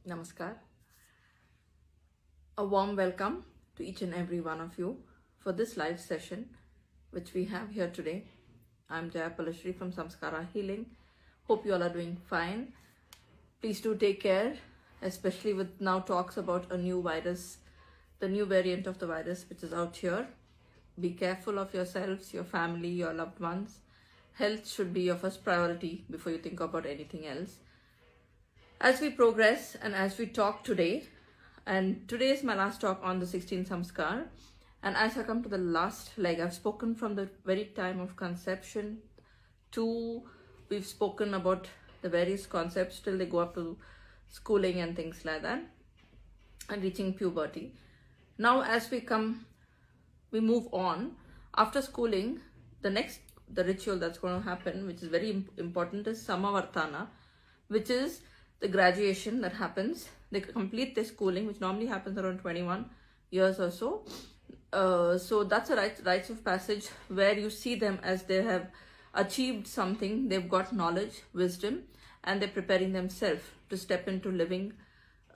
Namaskar. A warm welcome to each and every one of you for this live session which we have here today. I'm Jayapalashri from Samskaar Healing. Hope you all are doing fine. Please do take care, especially with now talks about a new virus, the new variant of the virus which is out here. Be careful of yourselves, your family, your loved ones. Health should be your first priority before you think about anything else. As we progress and as we talk today, and today is my last talk on the 16th Samskaar, and as I come to the last leg, I've spoken from the very time of conception to we've spoken about the various concepts till they go up to schooling and things like that and reaching puberty. Now as we move on after schooling, the ritual that's going to happen, which is very important, is Samavartana, which is the graduation that happens. They complete their schooling, which normally happens around 21 years or so. So that's a rites of passage where you see them as they have achieved something, they've got knowledge, wisdom, and they're preparing themselves to step into living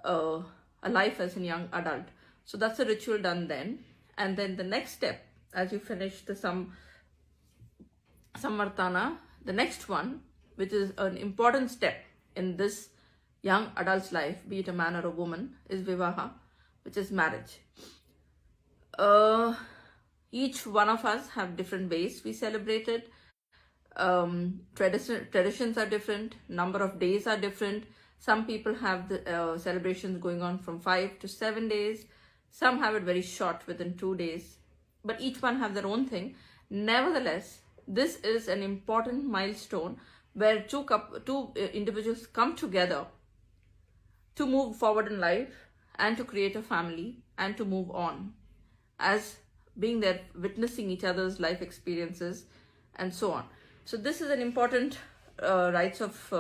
a life as a young adult. So that's a ritual done then. And then the next step, as you finish the Samvartana, the next one, which is an important step in this young adult's life, be it a man or a woman, is Vivaha, which is marriage. Each one of us have different ways we celebrate it. Traditions are different, number of days are different. Some people have the celebrations going on from 5 to 7 days. Some have it very short, within 2 days. But each one have their own thing. Nevertheless, this is an important milestone where two individuals come together to move forward in life and to create a family and to move on, as being there, witnessing each other's life experiences and so on. So this is an important rites of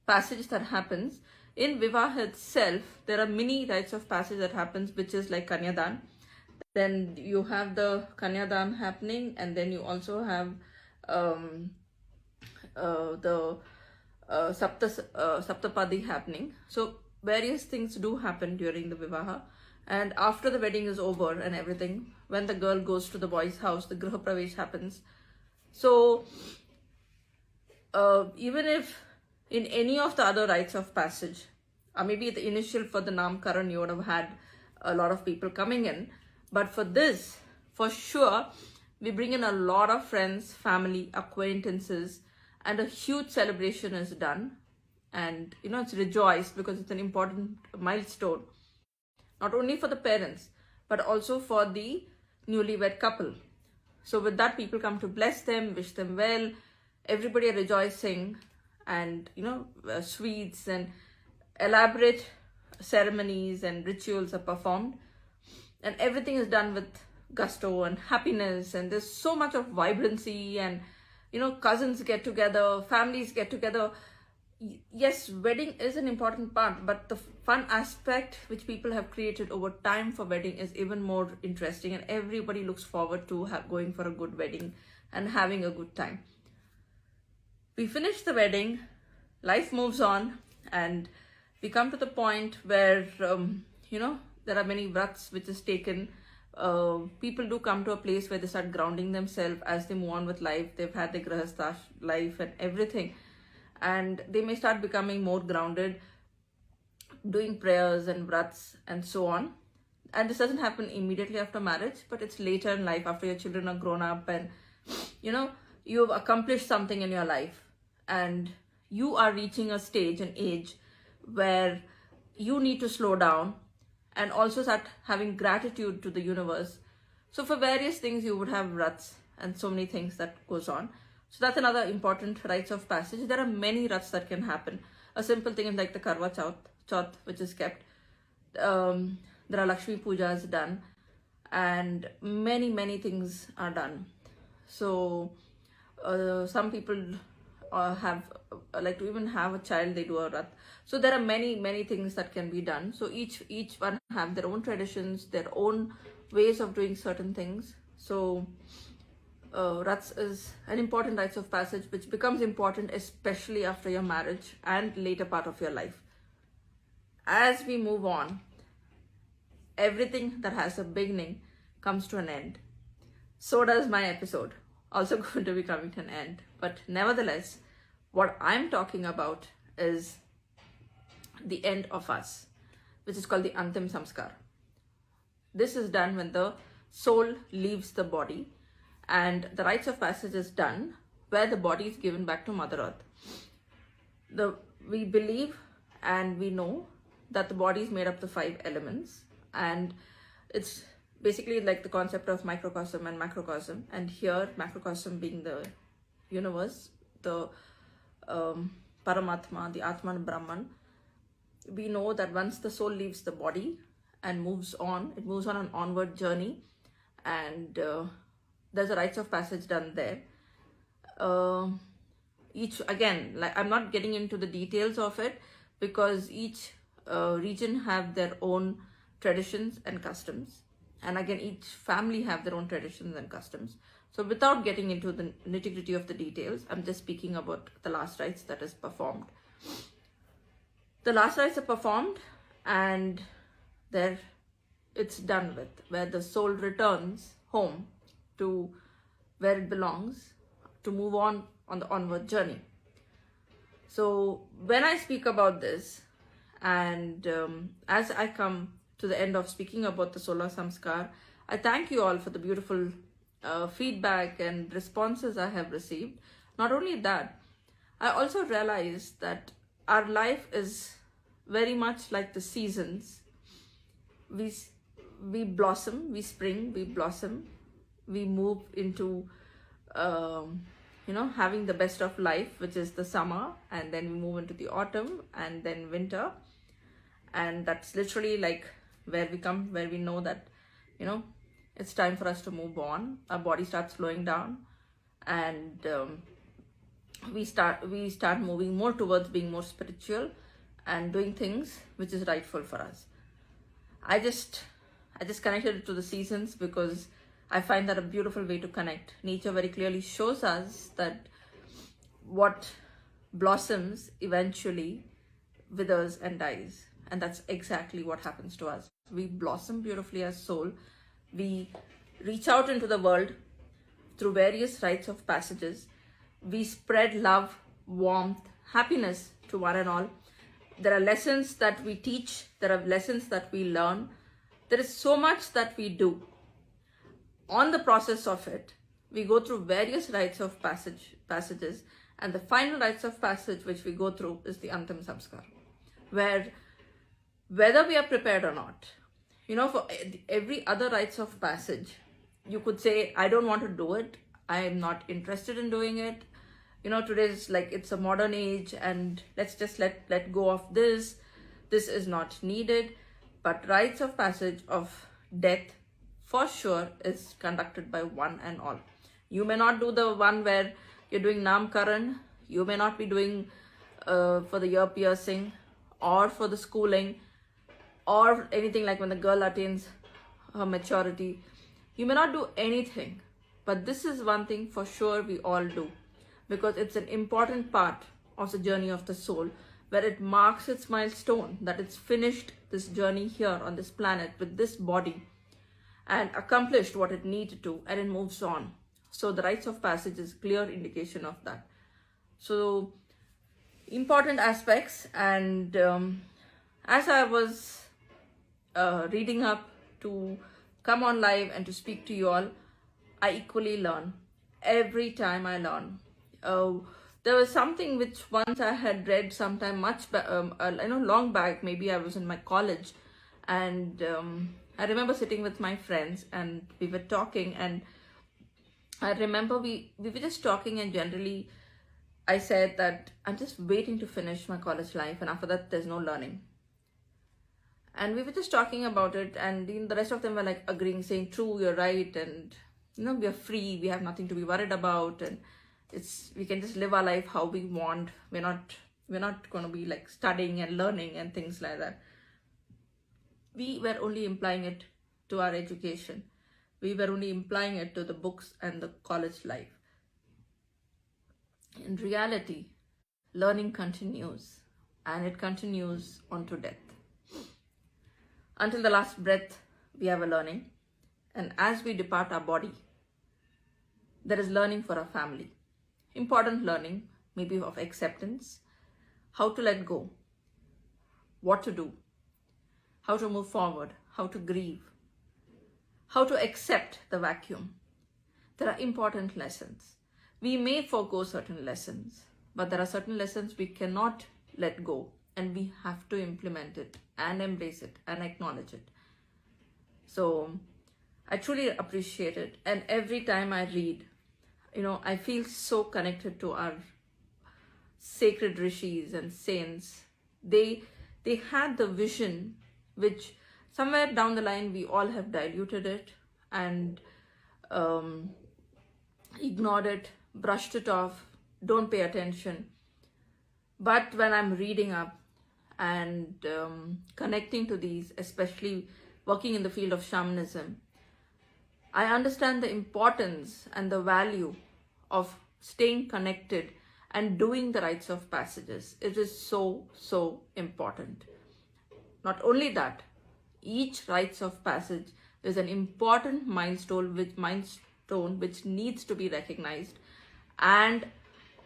passage that happens. In Vivaha itself, there are many rites of passage that happens, which is like Kanyadan. Then you have the Kanyadan happening, and then you also have the Saptapadi happening. So various things do happen during the Vivaha, and after the wedding is over and everything, when the girl goes to the boy's house, the Griha Pravesh happens. So even if in any of the other rites of passage, or maybe the initial for the Namkaran, you would have had a lot of people coming in, but for this, for sure, we bring in a lot of friends, family, acquaintances, and a huge celebration is done. And it's rejoiced because it's an important milestone, not only for the parents, but also for the newlywed couple. So with that, people come to bless them, wish them well. Everybody are rejoicing, and sweets and elaborate ceremonies and rituals are performed, and everything is done with gusto and happiness, and there's so much of vibrancy, and cousins get together, families get together. Yes, wedding is an important part, but the fun aspect which people have created over time for wedding is even more interesting, and everybody looks forward to going for a good wedding and having a good time. We finish the wedding, life moves on, and we come to the point where there are many vrats which is taken. People do come to a place where they start grounding themselves as they move on with life. They've had the grahastha life and everything, and they may start becoming more grounded, doing prayers and vrats and so on. And this doesn't happen immediately after marriage, but it's later in life, after your children are grown up and you've accomplished something in your life, and you are reaching a stage, an age where you need to slow down and also start having gratitude to the universe. So for various things, you would have vrats and so many things that goes on. So that's another important rites of passage. There are many vrats that can happen. A simple thing is like the Karwa Chauth, which is kept. There are Lakshmi Pujas done, and many things are done. So some people have like to even have a child, they do a vrat. So there are many things that can be done. So each one have their own traditions, their own ways of doing certain things. So Rats is an important rites of passage which becomes important especially after your marriage and later part of your life. as we move on, everything that has a beginning comes to an end. So does my episode, also going to be coming to an end. But nevertheless, what I'm talking about is the end of us, which is called the Antim Samskaar. This is done when the soul leaves the body, and the rites of passage is done where the body is given back to Mother Earth. We believe and we know that the body is made up of the 5 elements, and it's basically like the concept of microcosm and macrocosm, and here macrocosm being the universe, the Paramatma, the Atman Brahman. We know that once the soul leaves the body and moves on, it moves on an onward journey, and there's a rites of passage done there. Each, again, like, I'm not getting into the details of it because each region have their own traditions and customs, and again each family have their own traditions and customs. So without getting into the nitty-gritty of the details, I'm just speaking about the last rites that is performed. The last rites are performed, and there it's done with, where the soul returns home to where it belongs to move on the onward journey. So when I speak about this, and as I come to the end of speaking about the solar samskar, I thank you all for the beautiful feedback and responses I have received. Not only that, I also realized that our life is very much like the seasons. We blossom, we spring, we blossom, we move into having the best of life, which is the summer, and then we move into the autumn and then winter, and that's literally like where we know that it's time for us to move on. Our body starts slowing down, and we start moving more towards being more spiritual and doing things which is rightful for us. I just connected it to the seasons because I find that a beautiful way to connect. Nature very clearly shows us that what blossoms eventually withers and dies, and that's exactly what happens to us. We blossom beautifully as soul. We reach out into the world through various rites of passages. We spread love, warmth, happiness to one and all. There are lessons that we teach. There are lessons that we learn. There is so much that we do. On the process of it, we go through various rites of passages, and the final rites of passage which we go through is the Antim Samskaar, where whether we are prepared or not, for every other rites of passage, you could say, I don't want to do it, I am not interested in doing it. Today's like, it's a modern age, and let's just let go of this is not needed. But rites of passage of death for sure is conducted by one and all. You may not do the one where you're doing Namkaran, you may not be doing for the ear piercing or for the schooling or anything like when the girl attains her maturity. You may not do anything, but this is one thing for sure we all do, because it's an important part of the journey of the soul, where it marks its milestone, that it's finished this journey here on this planet with this body and accomplished what it needed to, and it moves on. So the rites of passage is clear indication of that. So important aspects, and as I was reading up to come on live and to speak to you all, I equally learn. Every time I learn. There was something which once I had read sometime long back, maybe I was in my college, and I remember sitting with my friends and we were talking, and I remember we were just talking, and generally I said that I'm just waiting to finish my college life, and after that there's no learning. And we were just talking about it, and the rest of them were like agreeing, saying, true, you're right, and we are free, we have nothing to be worried about, and we can just live our life how we want. We're not going to be like studying and learning and things like that. We were only implying it to our education. We were only implying it to the books and the college life. In reality, learning continues, and it continues on to death. Until the last breath, we have a learning. And as we depart our body, there is learning for our family. Important learning, maybe of acceptance, how to let go, what to do, how to move forward, how to grieve, how to accept the vacuum. There are important lessons. We may forego certain lessons, but there are certain lessons we cannot let go, and we have to implement it and embrace it and acknowledge it. So I truly appreciate it. And every time I read, I feel so connected to our sacred rishis and saints. They had the vision, which somewhere down the line we all have diluted it and ignored it, brushed it off, don't pay attention. But when I'm reading up and connecting to these, especially working in the field of shamanism, I understand the importance and the value of staying connected and doing the rites of passages. It is so, so important. Not only that, each rites of passage is an important milestone which needs to be recognized and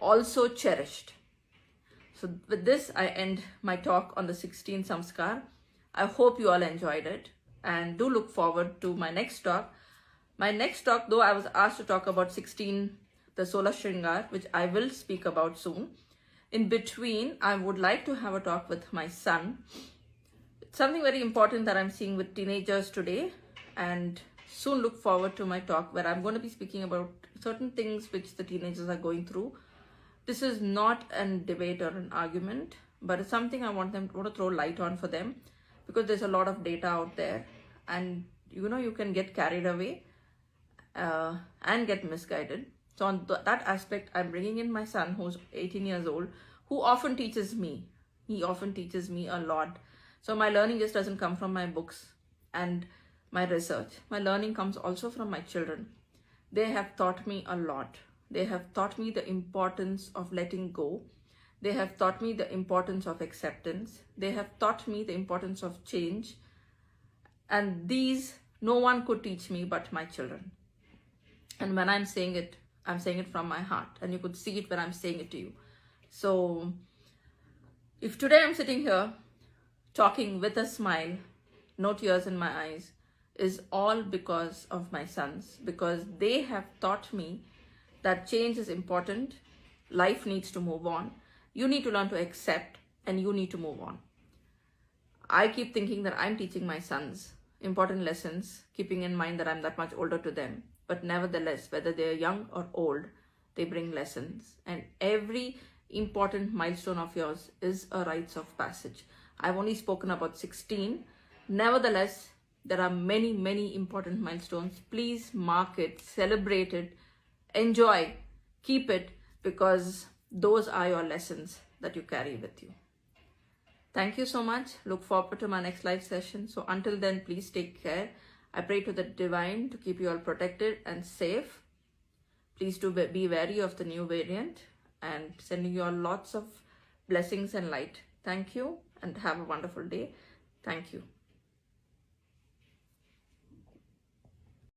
also cherished. So with this, I end my talk on the 16 Samskaar. I hope you all enjoyed it and do look forward to my next talk. My next talk, though, I was asked to talk about 16, the Solar Shringar, which I will speak about soon. In between, I would like to have a talk with my son. It's something very important that I'm seeing with teenagers today, and soon look forward to my talk where I'm going to be speaking about certain things which the teenagers are going through. This is not a debate or an argument, but it's something I want to throw light on for them, because there's a lot of data out there, and you can get carried away and get misguided. So on that aspect, I'm bringing in my son, who's 18 years old, who often teaches me. He often teaches me a lot. So my learning just doesn't come from my books and my research. My learning comes also from my children. They have taught me a lot. They have taught me the importance of letting go. They have taught me the importance of acceptance. They have taught me the importance of change. And these, no one could teach me but my children. And when I'm saying it from my heart, and you could see it when I'm saying it to you. So if today I'm sitting here talking with a smile, no tears in my eyes, is all because of my sons, because they have taught me that change is important, life needs to move on, you need to learn to accept, and you need to move on. I keep thinking that I'm teaching my sons important lessons, keeping in mind that I'm that much older to them. But nevertheless, whether they're young or old, they bring lessons. And every important milestone of yours is a rites of passage. I've only spoken about 16. Nevertheless, there are many, many important milestones. Please mark it, celebrate it, enjoy, keep it, because those are your lessons that you carry with you. Thank you so much. Look forward to my next live session. So until then, please take care. I pray to the divine to keep you all protected and safe. Please do be wary of the new variant, and sending you all lots of blessings and light. Thank you, and have a wonderful day. Thank you.